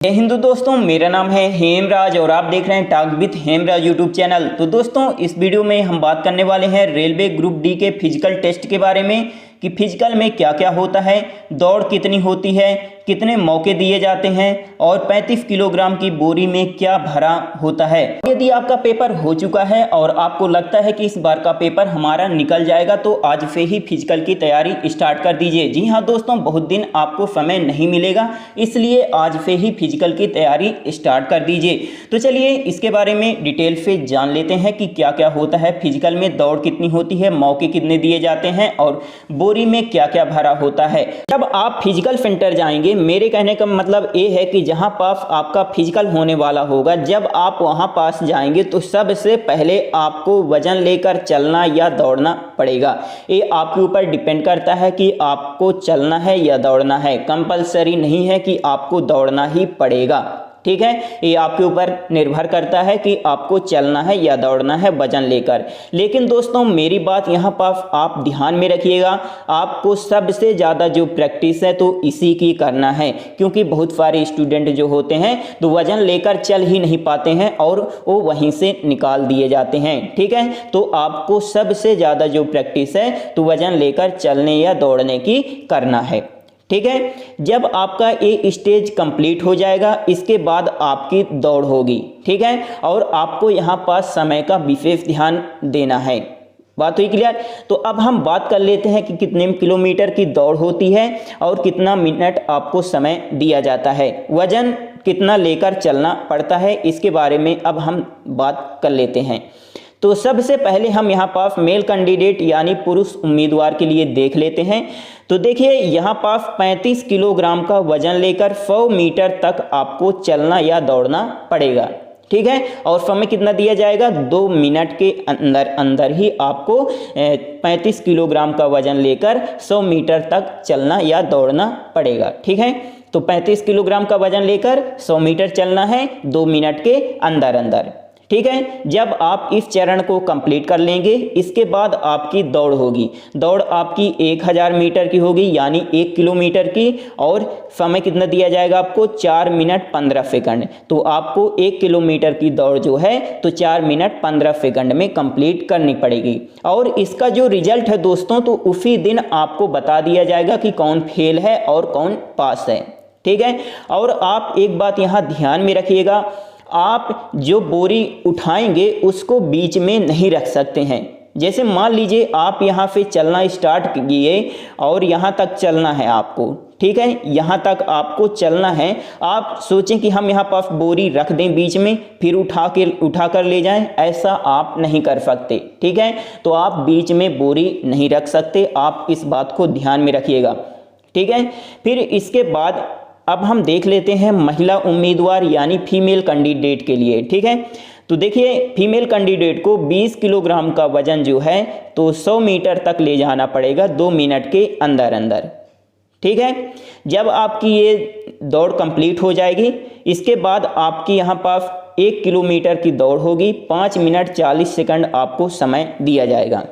जय हिंदू दोस्तों, मेरा नाम है हेमराज और आप देख रहे हैं talk with Hemraj YouTube channel. तो दोस्तों, इस वीडियो में हम बात करने वाले हैं रेलवे ग्रुप डी के फिजिकल टेस्ट के बारे में कि फिजिकल में क्या क्या होता है, दौड़ कितनी होती है, कितने मौके दिए जाते हैं और 35 किलोग्राम की बोरी में क्या भरा होता है। यदि आपका पेपर हो चुका है और आपको लगता है कि इस बार का पेपर हमारा निकल जाएगा तो आज से ही फिजिकल की तैयारी स्टार्ट कर दीजिए। जी हाँ दोस्तों, बहुत दिन आपको समय नहीं मिलेगा, इसलिए आज से ही फिजिकल की तैयारी स्टार्ट कर दीजिए। तो चलिए इसके बारे में डिटेल से जान लेते हैं कि क्या क्या होता है फिजिकल में, दौड़ कितनी होती है, मौके कितने दिए जाते हैं और बोरी में क्या क्या भरा होता है। जब आप फिजिकल सेंटर जाएंगे, मेरे कहने का मतलब ये है कि जहां पास आपका फिजिकल होने वाला होगा, जब आप वहां पास जाएंगे तो सबसे पहले आपको वजन लेकर चलना या दौड़ना पड़ेगा। ये आपके ऊपर डिपेंड करता है कि आपको चलना है या दौड़ना है। कंपलसरी नहीं है कि आपको दौड़ना ही पड़ेगा, ठीक है। ये आपके ऊपर निर्भर करता है कि आपको चलना है या दौड़ना है वजन लेकर। लेकिन दोस्तों, मेरी बात यहाँ पर आप ध्यान में रखिएगा, आपको सबसे ज़्यादा जो प्रैक्टिस है तो इसी की करना है, क्योंकि बहुत सारे स्टूडेंट जो होते हैं तो वजन लेकर चल ही नहीं पाते हैं और वो वहीं से निकाल दिए जाते हैं, ठीक है। तो आपको सबसे ज़्यादा जो प्रैक्टिस है तो वजन लेकर चलने या दौड़ने की करना है, ठीक है। जब आपका ये स्टेज कंप्लीट हो जाएगा, इसके बाद आपकी दौड़ होगी, ठीक है। और आपको यहाँ पास समय का विशेष ध्यान देना है। बात हुई क्लियर। तो अब हम बात कर लेते हैं कि कितने किलोमीटर की दौड़ होती है और कितना मिनट आपको समय दिया जाता है, वजन कितना लेकर चलना पड़ता है, इसके बारे में अब हम बात कर लेते हैं। तो सबसे पहले हम यहाँ पास मेल कैंडिडेट यानी पुरुष उम्मीदवार के लिए देख लेते हैं। तो देखिए, यहाँ पास 35 किलोग्राम का वजन लेकर 100 मीटर तक आपको चलना या दौड़ना पड़ेगा, ठीक है। और समय कितना दिया जाएगा, 2 मिनट के अंदर अंदर ही आपको 35 किलोग्राम का वजन लेकर 100 मीटर तक चलना या दौड़ना पड़ेगा, ठीक है। तो 35 किलोग्राम का वजन लेकर 100 मीटर चलना है 2 मिनट के अंदर अंदर, ठीक है। जब आप इस चरण को कंप्लीट कर लेंगे, इसके बाद आपकी दौड़ होगी। दौड़ आपकी 1000 मीटर की होगी यानी 1 किलोमीटर की, और समय कितना दिया जाएगा आपको, 4 मिनट 15 सेकंड। तो आपको 1 किलोमीटर की दौड़ जो है तो 4 मिनट 15 सेकंड में कंप्लीट करनी पड़ेगी। और इसका जो रिजल्ट है दोस्तों, तो उसी दिन आपको बता दिया जाएगा कि कौन फेल है और कौन पास है, ठीक है। और आप एक बात यहाँ ध्यान में रखिएगा, आप जो बोरी उठाएंगे उसको बीच में नहीं रख सकते हैं। जैसे मान लीजिए आप यहाँ से चलना स्टार्ट किए और यहाँ तक चलना है आपको, ठीक है, यहाँ तक आपको चलना है। आप सोचें कि हम यहाँ पास बोरी रख दें बीच में फिर उठा कर ले जाएं, ऐसा आप नहीं कर सकते, ठीक है। तो आप बीच में बोरी नहीं रख सकते, आप इस बात को ध्यान में रखिएगा, ठीक है। फिर इसके बाद अब हम देख लेते हैं महिला उम्मीदवार यानी फीमेल कैंडिडेट के लिए, ठीक है। तो देखिए, फीमेल कैंडिडेट को 20 किलोग्राम का वजन जो है तो 100 मीटर तक ले जाना पड़ेगा 2 मिनट के अंदर अंदर, ठीक है। जब आपकी ये दौड़ कंप्लीट हो जाएगी, इसके बाद आपकी यहाँ पास 1 किलोमीटर की दौड़ होगी, 5 मिनट 40 सेकंड आपको समय दिया जाएगा,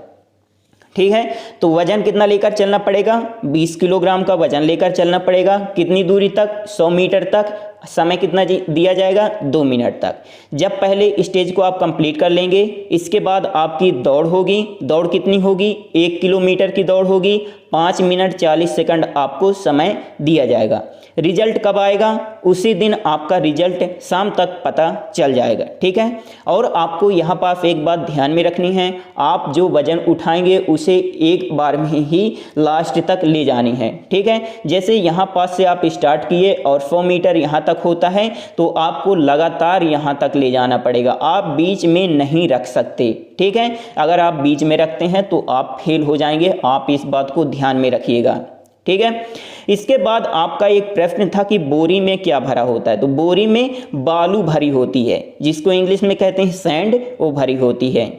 ठीक है। तो वजन कितना लेकर चलना पड़ेगा, 20 किलोग्राम का वजन लेकर चलना पड़ेगा। कितनी दूरी तक, 100 मीटर तक। समय कितना दिया जाएगा, 2 मिनट तक। जब पहले स्टेज को आप कंप्लीट कर लेंगे, इसके बाद आपकी दौड़ होगी। दौड़ कितनी होगी, 1 किलोमीटर की दौड़ होगी, 5 मिनट 40 सेकंड आपको समय दिया जाएगा। रिजल्ट कब आएगा, उसी दिन आपका रिजल्ट शाम तक पता चल जाएगा, ठीक है। और आपको यहाँ पास एक बात ध्यान में रखनी है, आप जो वजन उठाएंगे उसे एक बार में ही लास्ट तक ले जानी है, ठीक है। जैसे यहाँ पास से आप स्टार्ट किए और 100 मीटर यहाँ तक होता है तो आपको लगातार यहाँ तक ले जाना पड़ेगा, आप बीच में नहीं रख सकते, ठीक है। अगर आप बीच में रखते हैं तो आप फेल हो जाएंगे, आप इस बात को ध्यान में रखिएगा, ठीक है। इसके बाद आपका एक प्रश्न था कि बोरी में क्या भरा होता है। तो बोरी में बालू भरी होती है, जिसको इंग्लिश में कहते हैं सैंड, वो भरी होती है,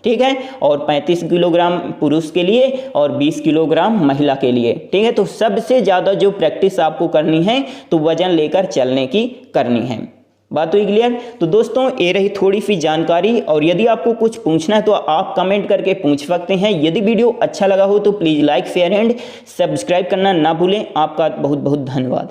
ठीक है। और 35 किलोग्राम पुरुष के लिए और 20 किलोग्राम महिला के लिए, ठीक है। तो सबसे ज़्यादा जो प्रैक्टिस आपको करनी है तो वजन लेकर चलने की करनी है। बात हुई क्लियर। तो दोस्तों, ये रही थोड़ी सी जानकारी, और यदि आपको कुछ पूछना है तो आप कमेंट करके पूछ सकते हैं। यदि वीडियो अच्छा लगा हो तो please like, share and subscribe करना ना भूलें। आपका बहुत बहुत धन्यवाद।